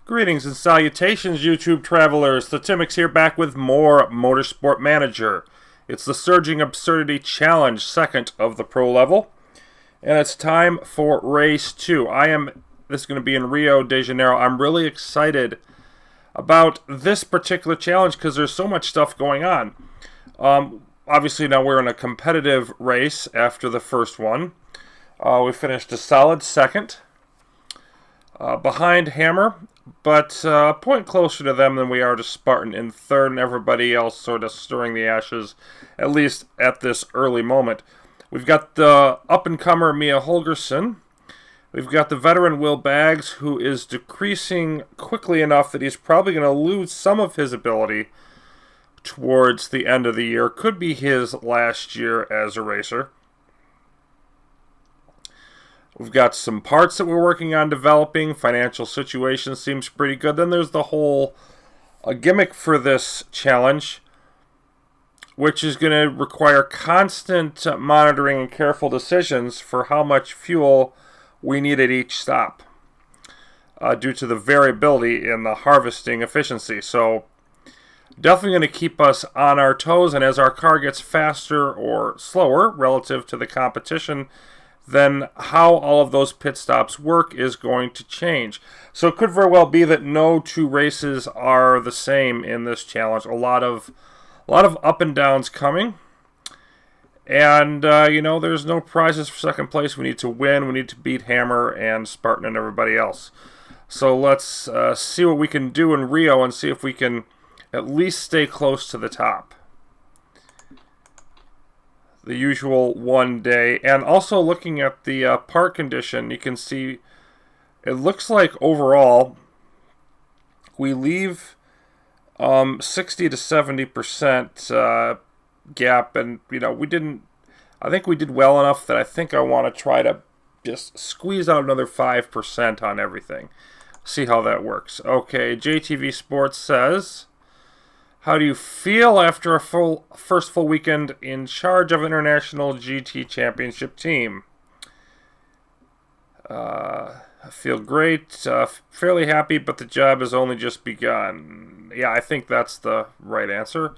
Greetings and salutations, YouTube travelers. The Timix here, back with more Motorsport Manager. It's the Surging Absurdity Challenge, second of the pro level. And it's time for race 2. This is going to be in Rio de Janeiro. I'm really excited about this particular challenge because there's so much stuff going on. Obviously now we're in a competitive race after the first one. We finished a solid second. Behind Hammer, but a point closer to them than we are to Spartan in third, and everybody else sort of stirring the ashes, at least at this early moment. We've got the up-and-comer Mia Holgersson. We've got the veteran Will Baggs, who is decreasing quickly enough that he's probably going to lose some of his ability towards the end of the year. Could be his last year as a racer. We've got some parts that we're working on developing. Financial situation seems pretty good. Then there's the whole gimmick for this challenge, which is going to require constant monitoring and careful decisions for how much fuel we need at each stop due to the variability in the harvesting efficiency. So definitely going to keep us on our toes, and as our car gets faster or slower relative to the competition, then how all of those pit stops work is going to change. So it could very well be that no two races are the same in this challenge. A lot of up and downs coming. And, there's no prizes for second place. We need to win. We need to beat Hammer and Spartan and everybody else. So let's see what we can do in Rio and see if we can at least stay close to the top. The usual one day. And also looking at the part condition, you can see it looks like overall we leave 60 to 70% gap, and I think we did well enough that I think I want to try to just squeeze out another 5% on everything. See how that works. Okay, JTV Sports says, how do you feel after a first full weekend in charge of an international GT championship team? I feel great, fairly happy, but the job has only just begun. Yeah, I think that's the right answer.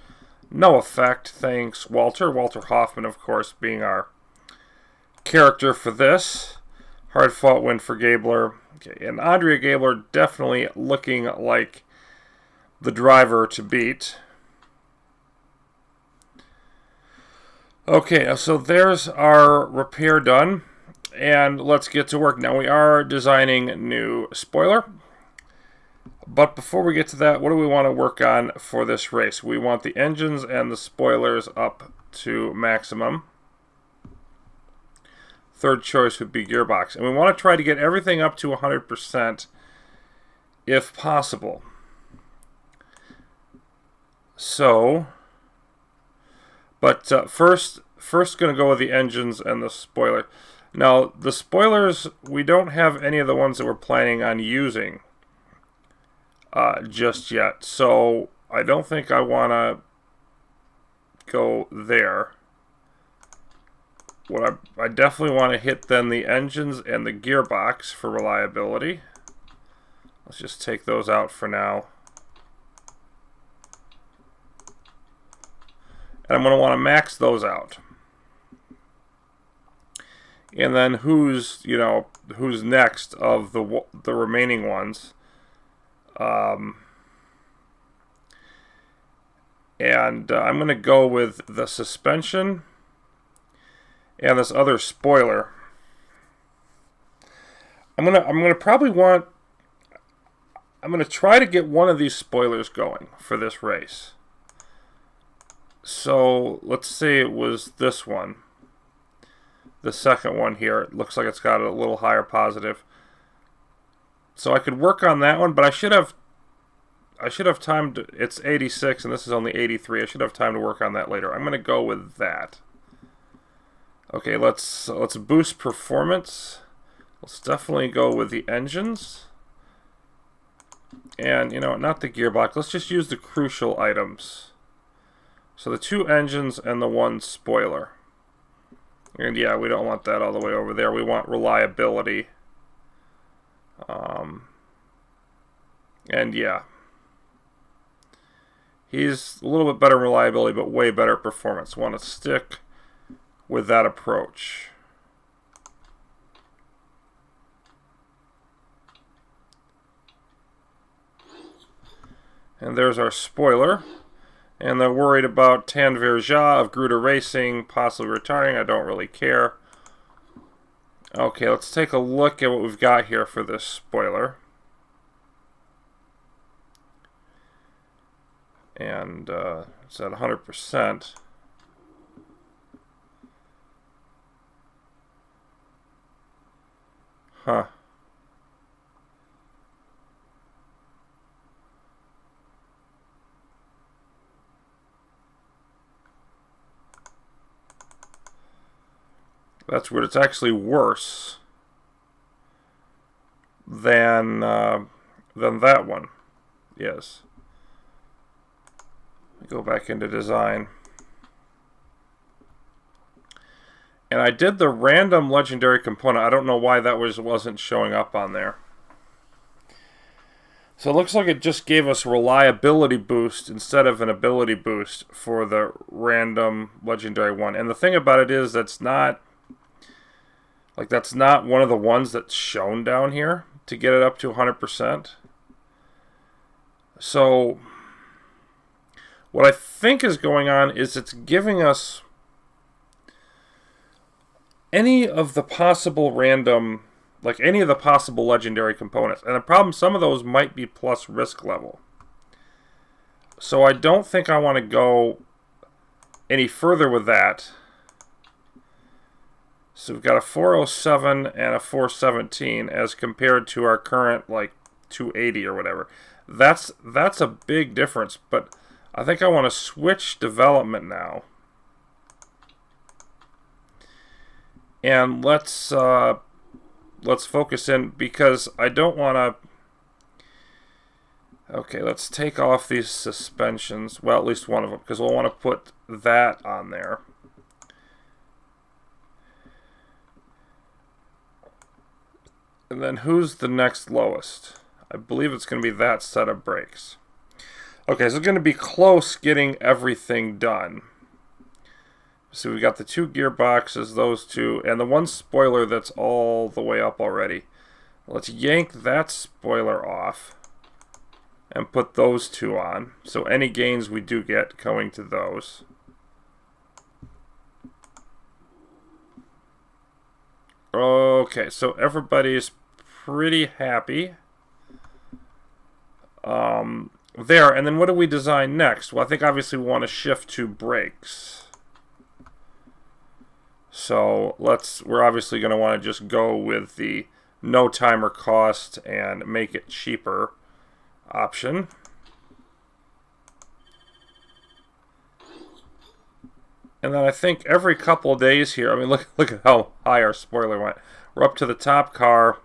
No effect, thanks, Walter. Walter Hoffman, of course, being our character for this. Hard-fought win for Gabler. Okay, and Andrea Gabler definitely looking like the driver to beat. Okay, so there's our repair done, and let's get to work. Now we are designing a new spoiler, but before we get to that, what do we want to work on for this race? We want the engines and the spoilers up to maximum. Third choice would be gearbox, and we want to try to get everything up to 100% if possible. So, but first going to go with the engines and the spoiler. Now, the spoilers, we don't have any of the ones that we're planning on using just yet. So, I don't think I want to go there. What I definitely want to hit then the engines and the gearbox for reliability. Let's just take those out for now. And I'm going to want to max those out. And then who's next of the remaining ones? And I'm going to go with the suspension and this other spoiler. I'm going to try to get one of these spoilers going for this race. So let's say it was this one, the second one here. It looks like it's got a little higher positive, so I could work on that one. But I should have time to. It's 86 and this is only 83. I should have time to work on that later. I'm going to go with that. Okay, let's boost performance. Let's definitely go with the engines, and not the gearbox. Let's just use the crucial items. So the 2 engines and the 1 spoiler. And yeah, we don't want that all the way over there. We want reliability. And yeah, he's a little bit better reliability, but way better performance. Want to stick with that approach. And there's our spoiler. And they're worried about Tanverja of Gruda Racing possibly retiring. I don't really care. Okay, let's take a look at what we've got here for this spoiler. And it's at 100%. Huh. That's weird. It's actually worse than that one. Yes. Go back into design. And I did the random legendary component. I don't know why that wasn't showing up on there. So it looks like it just gave us reliability boost instead of an ability boost for the random legendary one. And the thing about it is that's not one of the ones that's shown down here to get it up to 100%. So what I think is going on is it's giving us any of the possible random, like any of the possible legendary components. And the problem, some of those might be plus risk level. So I don't think I want to go any further with that. So we've got a 407 and a 417 as compared to our current like 280 or whatever. That's a big difference, but I think I want to switch development now. And let's focus in, because I don't want to... Okay, let's take off these suspensions. Well, at least one of them, because we'll want to put that on there. And then who's the next lowest? I believe it's going to be that set of brakes. Okay, so it's going to be close getting everything done. So we got the two gearboxes, those two, and the one spoiler that's all the way up already. Let's yank that spoiler off and put those two on. So any gains we do get going to those. Okay, so everybody's pretty happy. There, and then what do we design next? Well, I think obviously we want to shift to brakes. So we're obviously going to want to just go with the no timer cost and make it cheaper option. And then I think every couple of days here, I mean, look at how high our spoiler went. We're up to the top car,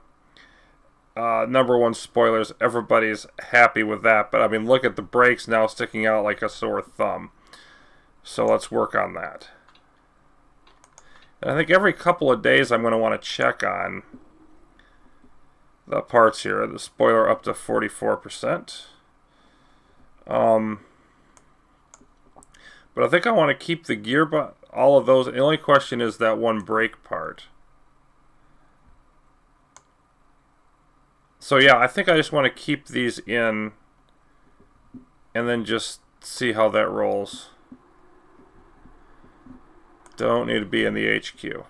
#1 spoilers. Everybody's happy with that. But I mean, look at the brakes now sticking out like a sore thumb. So let's work on that. And I think every couple of days I'm going to want to check on the parts here. The spoiler up to 44%. But I think I want to keep the gearbox, all of those. The only question is that one brake part. So yeah, I think I just want to keep these in and then just see how that rolls. Don't need to be in the HQ.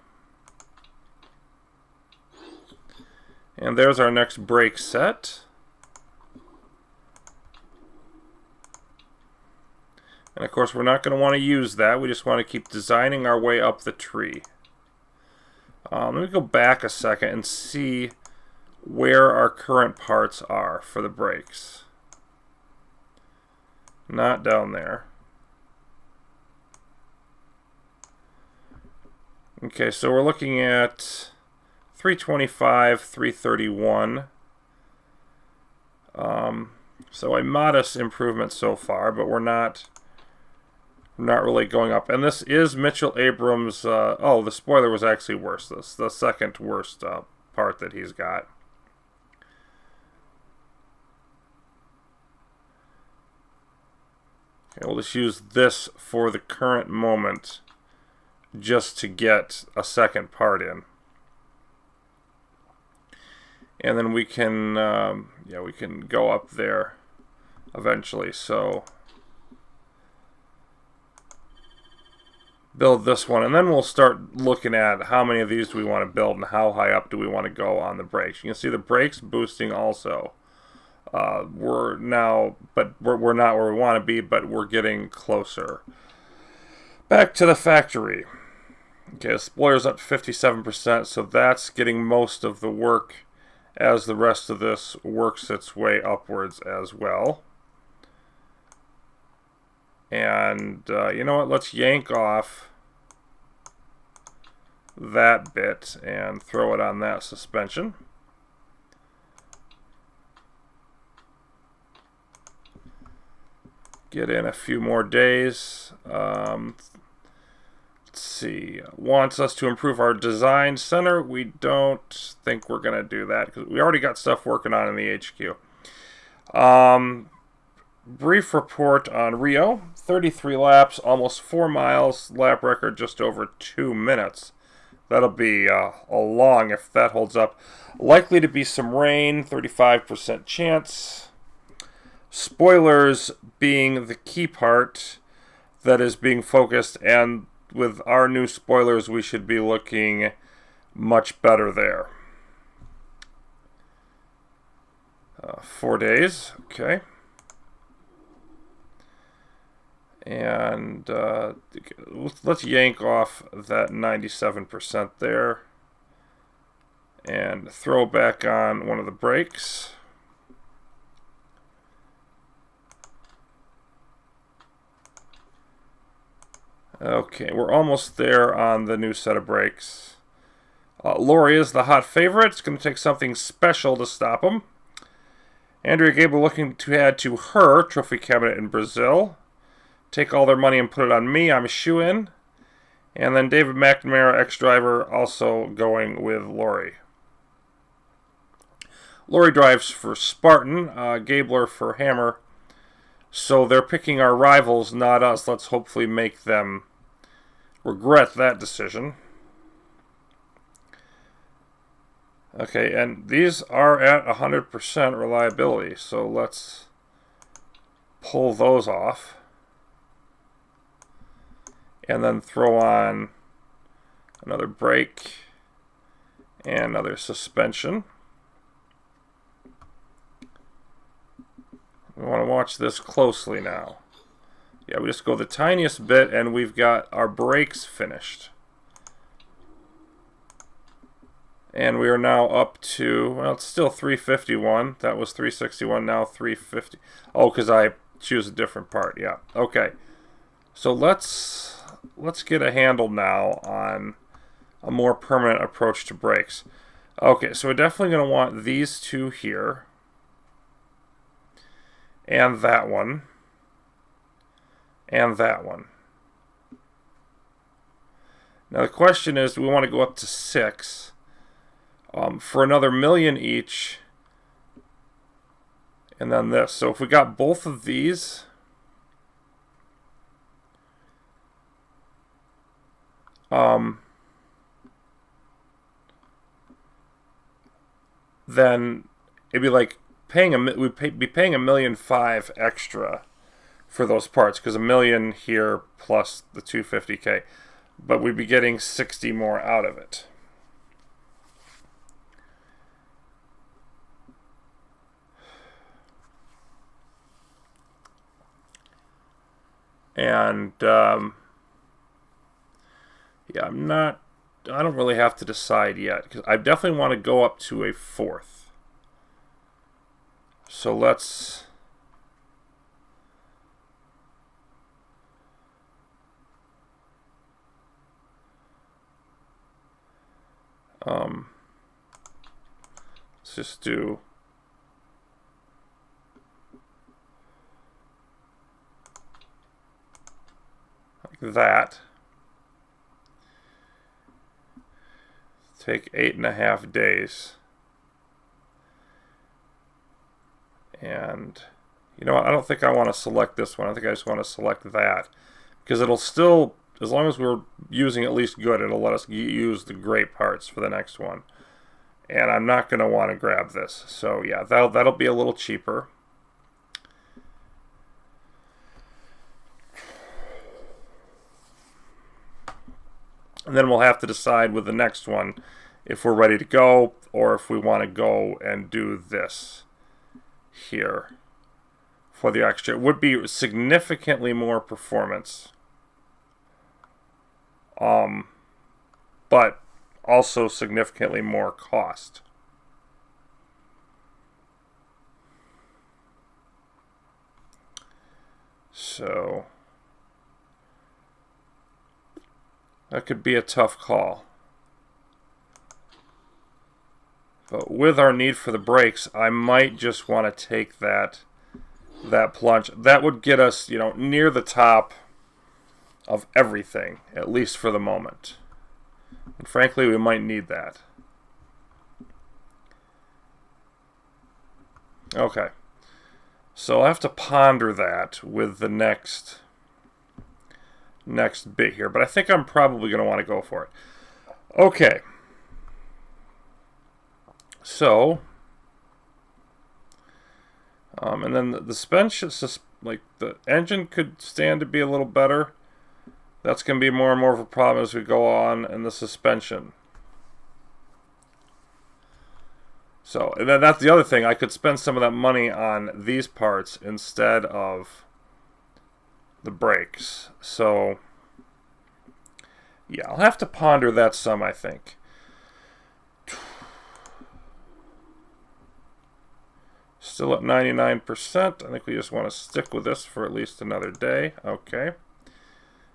And there's our next brake set. And of course we're not going to want to use that. We just want to keep designing our way up the tree. Let me go back a second and see where our current parts are for the brakes. Not down there. Okay, so we're looking at 325, 331. So a modest improvement so far, but we're not really going up. And this is Mitchell Abrams. Oh, the spoiler was actually worse. This the second worst part that he's got. Okay, we'll just use this for the current moment just to get a second part in. And then we can, yeah, we can go up there eventually. So build this one, and then we'll start looking at how many of these do we want to build and how high up do we want to go on the brakes. You can see the brakes boosting also. We're now, but we're not where we want to be, but we're getting closer. Back to the factory. Okay, the spoiler's up to 57%, so that's getting most of the work as the rest of this works its way upwards as well. And you know what, let's yank off that bit and throw it on that suspension. Get in a few more days. Let's see. Wants us to improve our design center. We don't think we're going to do that because we already got stuff working on in the HQ. Brief report on Rio. 33 laps, almost 4 miles. Lap record just over 2 minutes. That'll be a long if that holds up. Likely to be some rain, 35% chance. Spoilers being the key part that is being focused, and with our new spoilers we should be looking much better there. 4 days, okay. And let's yank off that 97% there and throw back on one of the brakes. Okay, we're almost there on the new set of brakes. Lori is the hot favorite. It's going to take something special to stop him. Andrea Gable looking to add to her trophy cabinet in Brazil. Take all their money and put it on me. I'm a shoe-in. And then David McNamara, ex-driver, also going with Lori. Lori drives for Spartan, Gabler for Hammer. So they're picking our rivals, not us. Let's hopefully make them regret that decision. Okay, and these are at 100% reliability, so let's pull those off. And then throw on another brake and another suspension. We want to watch this closely now. Yeah, we just go the tiniest bit and we've got our brakes finished. And we are now up to, well, it's still 351. That was 361, now 350. Oh, because I choose a different part. Yeah, okay. So let's get a handle now on a more permanent approach to brakes. Okay, so we're definitely going to want these two here. And that one. And that one. Now the question is, do we want to go up to 6 for another $1 million each? And then this. So if we got both of these, then it'd be like we'd be paying $1.5 million extra for those parts, because $1 million here plus the $250K, but we'd be getting 60 more out of it. And yeah, I don't really have to decide yet, because I definitely want to go up to a 4th. So let's just do like that. Take 8.5 days. And You know what? I don't think I want to select this one. I think I just want to select that. Because it'll still, as long as we're using at least good, it'll let us use the great parts for the next one. And I'm not going to want to grab this. So yeah, that'll be a little cheaper. And then we'll have to decide with the next one if we're ready to go or if we want to go and do this here for the extra. It would be significantly more performance. But also significantly more cost. So that could be a tough call. But with our need for the brakes, I might just want to take that plunge. That would get us, you know, near the top of everything, at least for the moment. And frankly, we might need that. Okay. So I'll have to ponder that with the next bit here, but I think I'm probably going to want to go for it. Okay. So, and then the suspension, like the engine could stand to be a little better. That's going to be more and more of a problem as we go on in the suspension. So, and then that's the other thing. I could spend some of that money on these parts instead of the brakes. So, yeah, I'll have to ponder that some, I think. Still at 99%. I think we just want to stick with this for at least another day. Okay.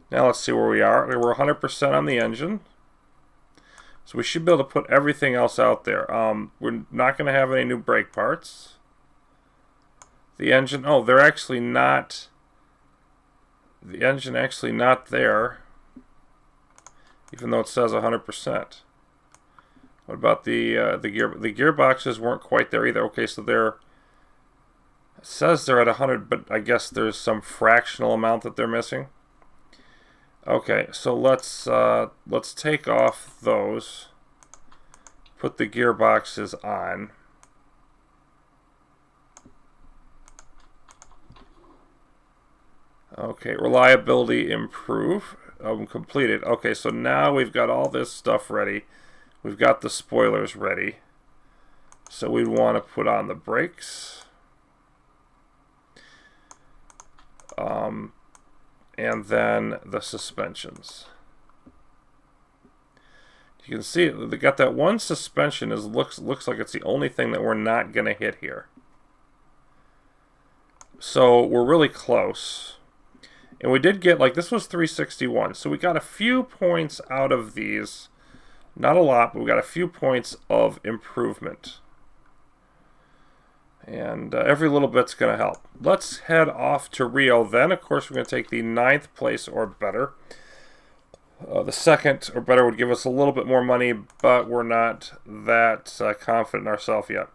Now let's see where we are. We're 100% on the engine. So we should be able to put everything else out there. We're not going to have any new brake parts. The engine, oh, they're actually not. The engine actually not there, even though it says 100%. What about the gear? The gearboxes weren't quite there either. Okay, so they're. It says they're at 100, but I guess there's some fractional amount that they're missing. Okay, so let's take off those. Put the gearboxes on. Okay, reliability improve. Completed. Okay, so now we've got all this stuff ready. We've got the spoilers ready. So we'd want to put on the brakes. And then the suspensions. You can see they got that one suspension. Looks like it's the only thing that we're not going to hit here. So we're really close. And we did get, like, this was 361. So we got a few points out of these. Not a lot, but we got a few points of improvement. And every little bit's going to help. Let's head off to Rio then. Of course, we're going to take the 9th place or better. The 2nd or better would give us a little bit more money, but we're not that confident in ourselves yet.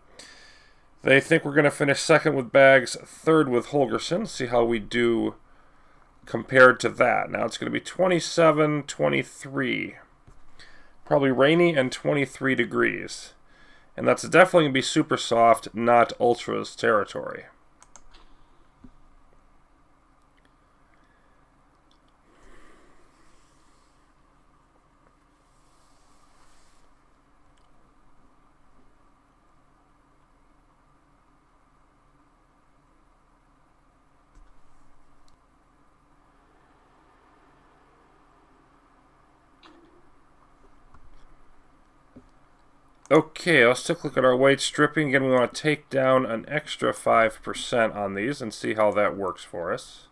They think we're going to finish 2nd with Bags, 3rd with Holgerson. See how we do compared to that. Now it's going to be 27, 23. Probably rainy and 23 degrees. And that's definitely going to be super soft, not ultras territory. Okay, let's take a look at our weight stripping. Again, we want to take down an extra 5% on these and see how that works for us.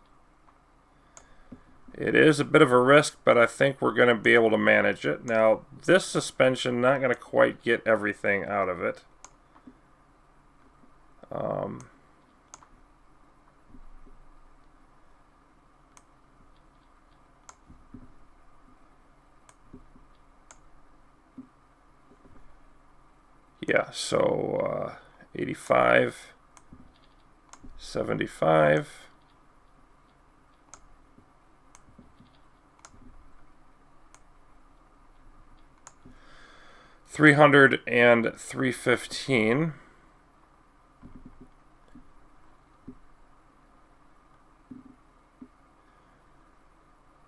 It is a bit of a risk, but I think we're going to be able to manage it. Now, this suspension, not going to quite get everything out of it. Yeah, so 85, 75. $300 and $315.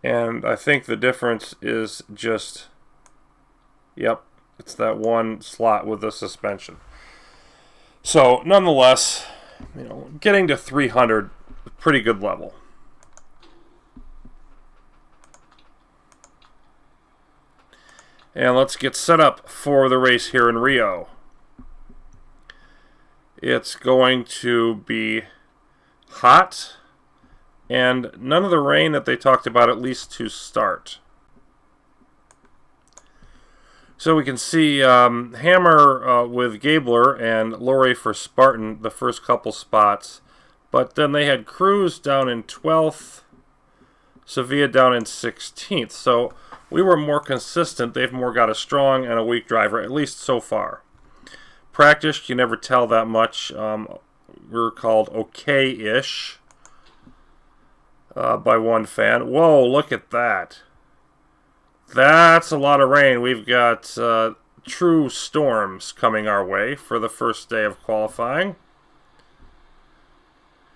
And I think the difference is just, yep, it's that one slot with the suspension. So nonetheless, you know, getting to 300, pretty good level. And let's get set up for the race here in Rio. It's going to be hot and none of the rain that they talked about, at least to start. So we can see Hammer with Gabler and Laurie for Spartan the first couple spots. But then they had Cruz down in 12th, Sevilla down in 16th. So we were more consistent. They've more got a strong and a weak driver, at least so far. Practiced, you never tell that much. We're called okay-ish by one fan. Whoa, look at that. That's a lot of rain. We've got true storms coming our way for the first day of qualifying.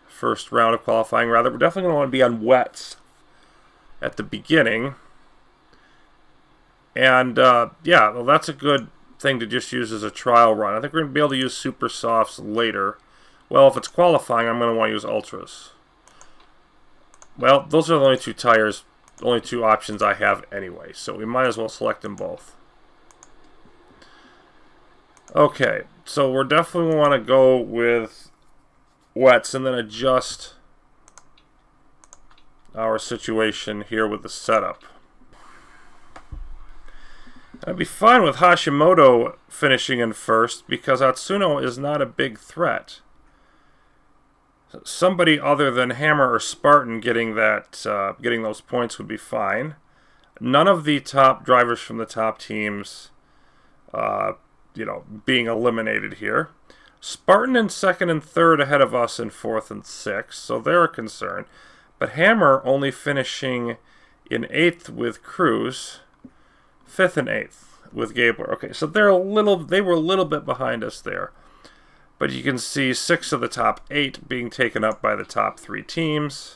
First round of qualifying, rather. We're definitely going to want to be on wets at the beginning. And, yeah, well, that's a good thing to just use as a trial run. I think we're going to be able to use super softs later. Well, if it's qualifying, I'm going to want to use ultras. Well, those are the only two tires, only two options I have anyway, so we might as well select them both. Okay, so we're definitely want to go with wets and then adjust our situation here with the setup. I'd be fine with Hashimoto finishing in first because Atsuno is not a big threat. Somebody other than Hammer or Spartan getting those points would be fine. None of the top drivers from the top teams, being eliminated here. Spartan in second and third ahead of us in fourth and sixth, so they're a concern. But Hammer only finishing in eighth with Cruz, fifth and eighth with Gabler. Okay, so they were a little bit behind us there. But you can see 6 of the top 8 being taken up by the top 3 teams.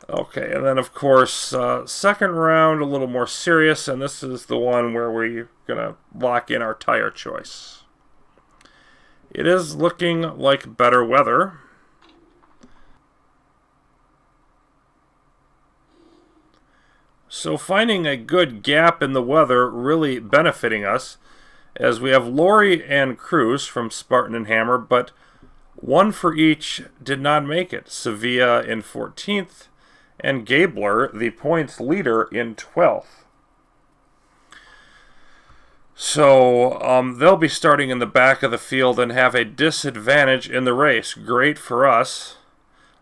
Okay, and then of course, second round, a little more serious, and this is the one where we're going to lock in our tire choice. It is looking like better weather. So finding a good gap in the weather really benefiting us, as we have Laurie and Cruz from Spartan and Hammer, but one for each did not make it. Sevilla in 14th, and Gabler, the points leader, in 12th. So they'll be starting in the back of the field and have a disadvantage in the race. Great for us.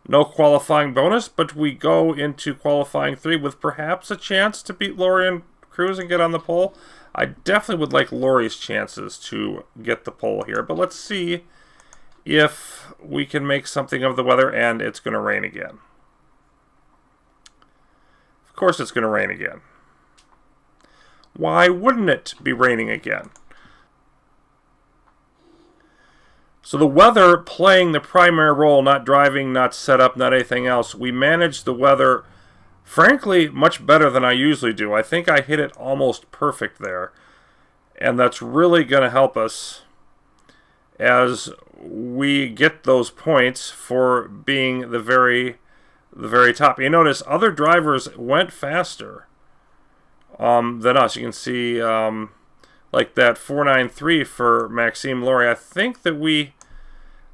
No qualifying bonus, but we go into qualifying 3 with perhaps a chance to beat Laurie and Cruz and get on the pole. I definitely would like Laurie's chances to get the pole here, but let's see if we can make something of the weather, and it's going to rain again. Of course it's going to rain again. Why wouldn't it be raining again? So the weather playing the primary role, not driving, not setup, not anything else. We managed the weather, frankly, much better than I usually do. I think I hit it almost perfect there. And that's really going to help us as we get those points for being the very top. You notice other drivers went faster than us. You can see like that 4.93 for Maxime Laurie. I think that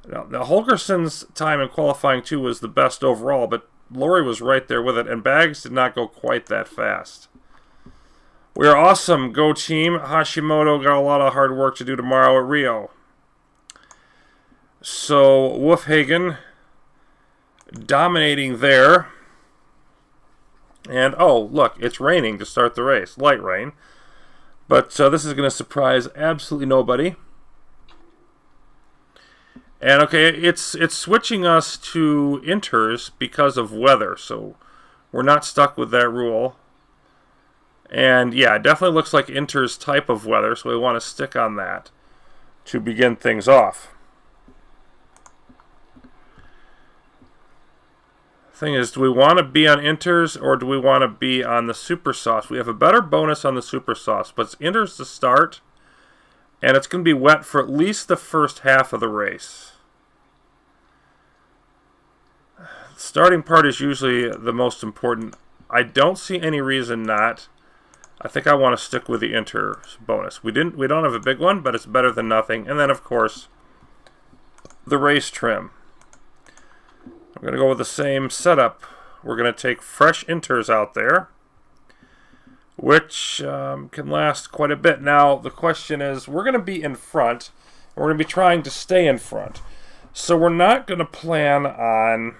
now Holgerson's time in qualifying 2 was the best overall, but Laurie was right there with it, and Baggs did not go quite that fast. We are awesome. Go team. Hashimoto got a lot of hard work to do tomorrow at Rio. So Wolfhagen dominating there. And, oh, look, it's raining to start the race. Light rain. But this is going to surprise absolutely nobody. And okay, it's switching us to inters because of weather, so we're not stuck with that rule. And yeah, it definitely looks like inters type of weather, so we want to stick on that to begin things off. Thing is, do we want to be on inters or do we want to be on the super sauce? We have a better bonus on the super sauce, but it's inters to start, and it's going to be wet for at least the first half of the race. The starting part is usually the most important. I don't see any reason not. I think I want to stick with the inter bonus. We don't have a big one, but it's better than nothing. And then of course, the race trim. I'm going to go with the same setup. We're going to take fresh inters out there, which can last quite a bit. Now, the question is, we're going to be in front, and we're going to be trying to stay in front. So we're not going to plan on,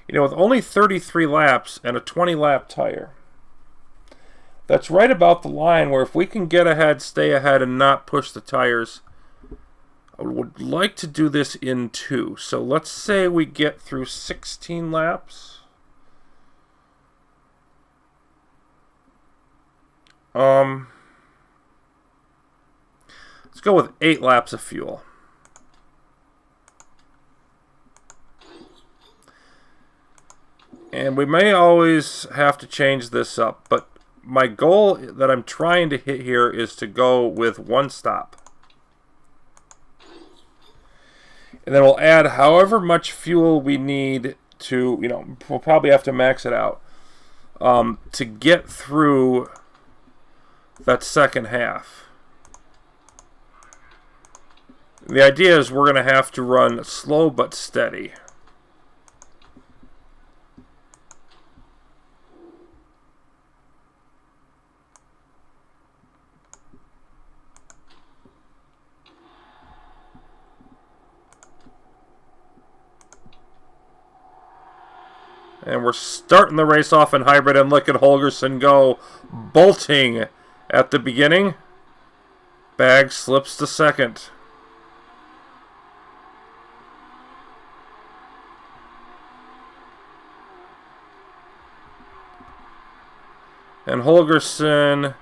with only 33 laps and a 20-lap tire. That's right about the line where if we can get ahead, stay ahead, and not push the tires, I would like to do this in 2. So let's say we get through 16 laps. Let's go with 8 laps of fuel. And we may always have to change this up, but my goal that I'm trying to hit here is to go with 1 stop. And then we'll add however much fuel we need to, we'll probably have to max it out to get through that second half. The idea is we're going to have to run slow but steady. And we're starting the race off in hybrid, and look at Holgersen go bolting at the beginning. Bag slips to second. And Holgersen,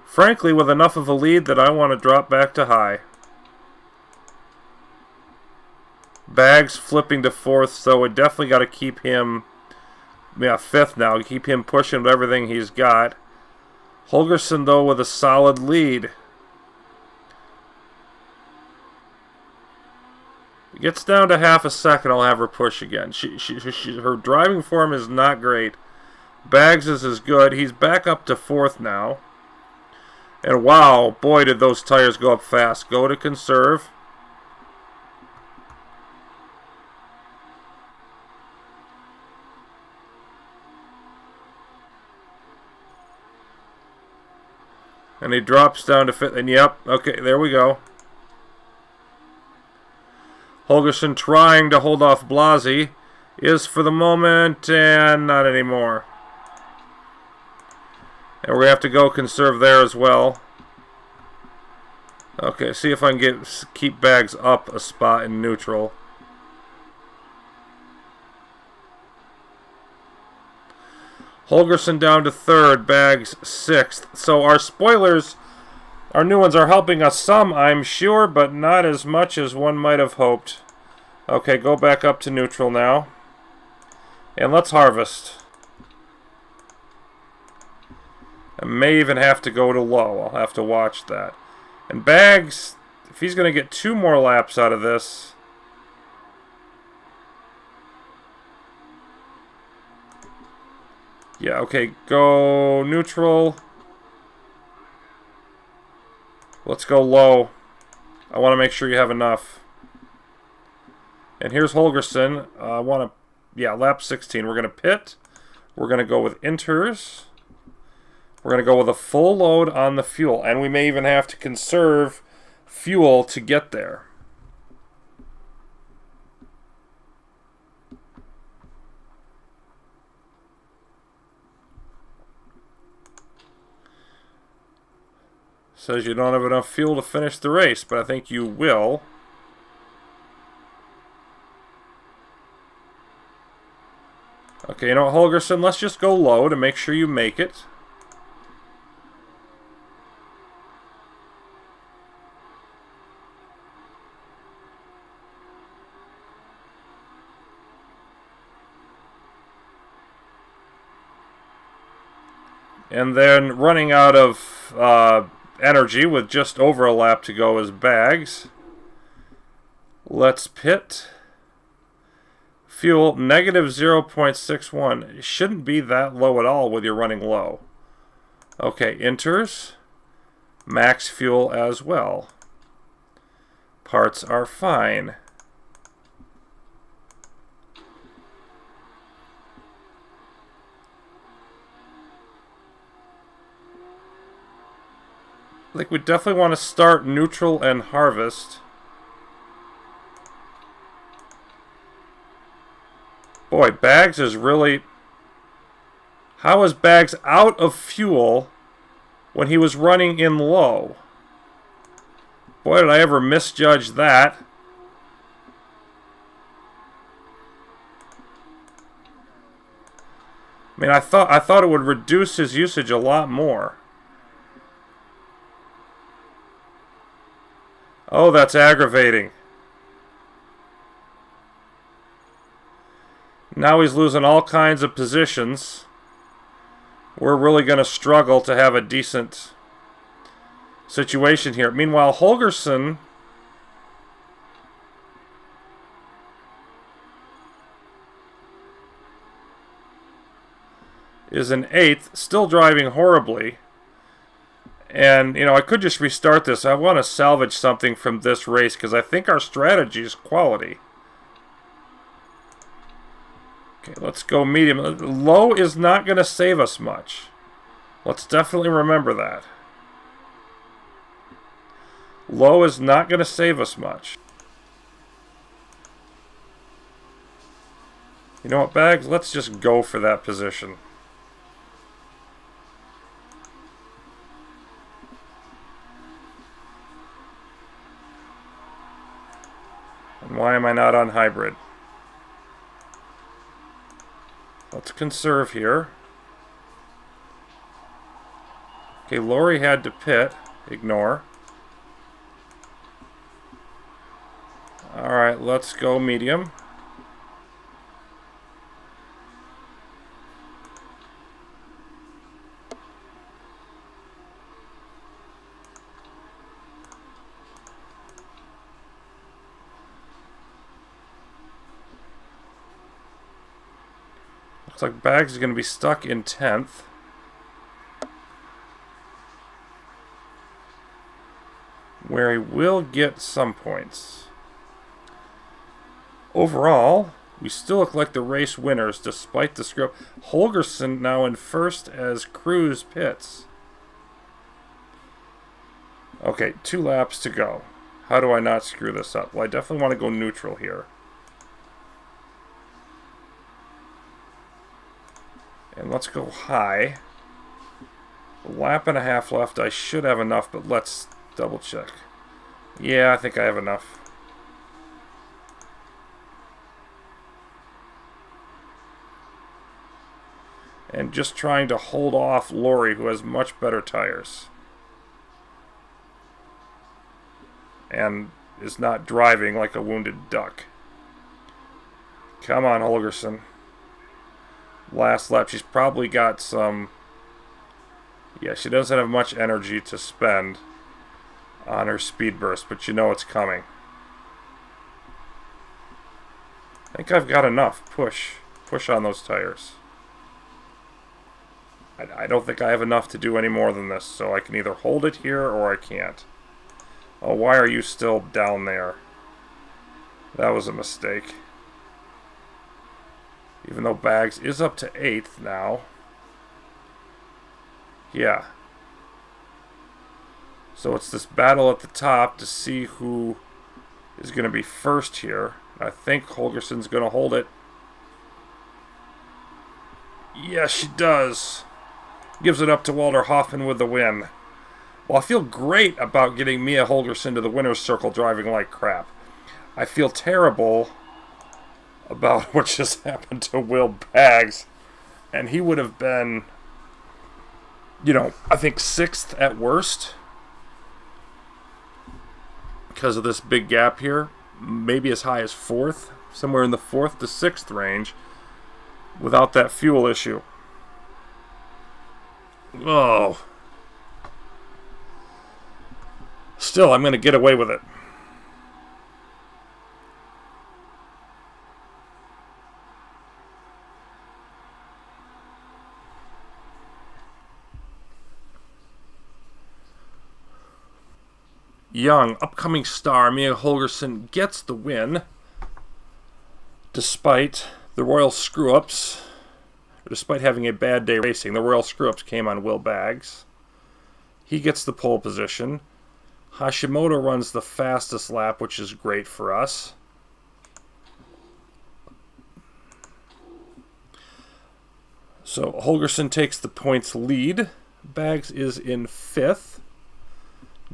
frankly, with enough of a lead that I want to drop back to high. Bags flipping to 4th, so we definitely got to keep him, 5th now. Keep him pushing with everything he's got. Holgersen, though, with a solid lead. It gets down to half a second, I'll have her push again. Her driving form is not great. Bags is good. He's back up to 4th now. And wow, boy, did those tires go up fast. Go to conserve. And he drops down to 5th. And yep, okay, there we go. Holgersen trying to hold off Blasi. Is for the moment, and not anymore. And we're going to have to go conserve there as well. Okay, see if I can keep Bags up a spot in neutral. Holgersen down to 3rd, Bags 6th. So our spoilers, our new ones, are helping us some, I'm sure, but not as much as one might have hoped. Okay, go back up to neutral now. And let's harvest. I may even have to go to low. I'll have to watch that. And Bags, if he's going to get 2 more laps out of this... Yeah, okay, go neutral. Let's go low. I want to make sure you have enough. And here's Holgersen. I want to, lap 16. We're going to pit. We're going to go with inters. We're going to go with a full load on the fuel. And we may even have to conserve fuel to get there. Says you don't have enough fuel to finish the race, but I think you will. Okay, you know what, Holgerson? Let's just go low to make sure you make it. And then running out of energy with just over a lap to go is Bags. Let's pit. Fuel, negative 0.61. It shouldn't be that low at all with your running low. Okay, enters. Max fuel as well. Parts are fine. I think we definitely want to start neutral and harvest. Boy, Bags is really... How is Bags out of fuel when he was running in low? Boy, did I ever misjudge that. I mean, I thought it would reduce his usage a lot more. Oh, that's aggravating. Now he's losing all kinds of positions. We're really going to struggle to have a decent situation here. Meanwhile, Holgerson is in 8th, still driving horribly. And, you know, I could just restart this. I want to salvage something from this race because I think our strategy is quality. Okay, let's go medium. Low is not going to save us much. Let's definitely remember that. Low is not going to save us much. You know what, Bags? Let's just go for that position. And why am I not on hybrid? Let's conserve here. Okay, Lori had to pit. Ignore. Alright, let's go medium. Looks like Bags is going to be stuck in 10th. Where he will get some points. Overall, we still look like the race winners despite the screw. Holgerson now in first as Cruz pits. Okay, 2 laps to go. How do I not screw this up? Well, I definitely want to go neutral here. And let's go high. A lap and a half left. I should have enough, but let's double check. Yeah, I think I have enough. And just trying to hold off Lori, who has much better tires. And is not driving like a wounded duck. Come on, Holgerson. Last lap. She's probably got some... Yeah, she doesn't have much energy to spend on her speed burst, but you know it's coming. I think I've got enough. Push. Push on those tires. I don't think I have enough to do any more than this, so I can either hold it here or I can't. Oh, why are you still down there? That was a mistake. Even though Bags is up to 8th now. Yeah. So it's this battle at the top to see who is going to be first here. I think Holgerson's going to hold it. Yes, she does. Gives it up to Walter Hoffman with the win. Well, I feel great about getting Mia Holgersson to the winner's circle driving like crap. I feel terrible about what just happened to Will Baggs. And he would have been, I think 6th at worst. Because of this big gap here. Maybe as high as 4th. Somewhere in the 4th to 6th range. Without that fuel issue. Oh. Still, I'm going to get away with it. Young, upcoming star Mia Holgersson gets the win. Despite the royal screw-ups. Despite having a bad day racing, the royal screw-ups came on Will Baggs. He gets the pole position. Hashimoto runs the fastest lap, which is great for us. So Holgersson takes the points lead. Baggs is in 5th.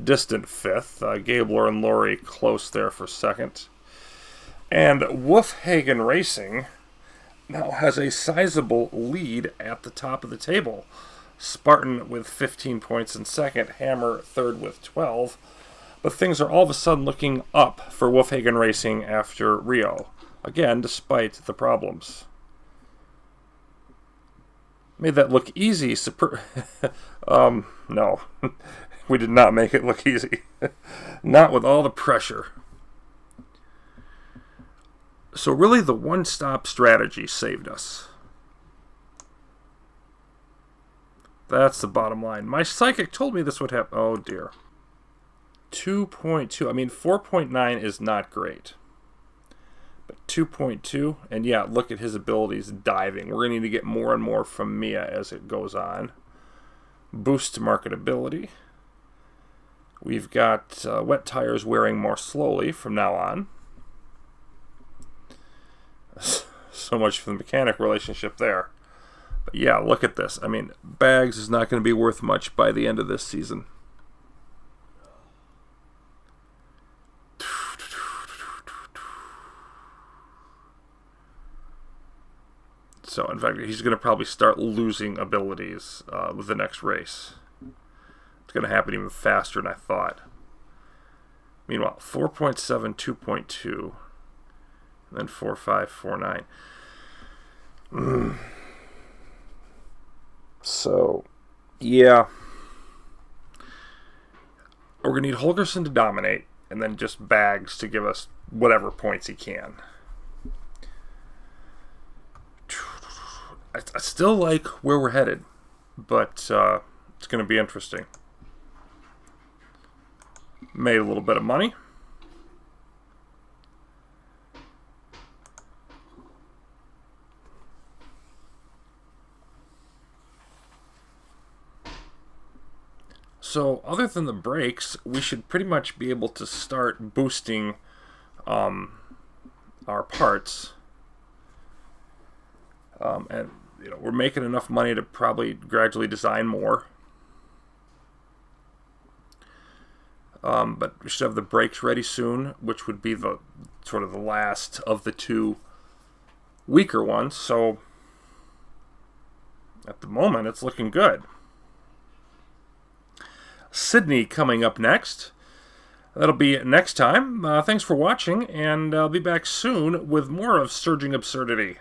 Distant 5th. Gabler and Laurie close there for 2nd. And Wolfhagen Racing now has a sizable lead at the top of the table. Spartan with 15 points in 2nd, Hammer 3rd with 12. But things are all of a sudden looking up for Wolfhagen Racing after Rio. Again, despite the problems. Made that look easy. No. We did not make it look easy. Not with all the pressure. So really the one-stop strategy saved us. That's the bottom line. My psychic told me this would happen. Oh, dear. 2.2. I mean, 4.9 is not great. But 2.2. And yeah, look at his abilities diving. We're going to need to get more and more from Mia as it goes on. Boost marketability. We've got wet tires wearing more slowly from now on. So much for the mechanic relationship there. But yeah, look at this. I mean, Baggs is not going to be worth much by the end of this season. So, in fact, he's going to probably start losing abilities with the next race. It's going to happen even faster than I thought. Meanwhile, 4.7, 2.2, and then 4.5, 4.9. So, yeah. We're going to need Holgersson to dominate, and then just Baggs to give us whatever points he can. I still like where we're headed, but it's going to be interesting. Made a little bit of money. So, other than the brakes, we should pretty much be able to start boosting our parts. And we're making enough money to probably gradually design more. But we should have the brakes ready soon, which would be the sort of the last of the two weaker ones. So at the moment, it's looking good. Sydney coming up next. That'll be next time. Thanks for watching, and I'll be back soon with more of Surging Absurdity.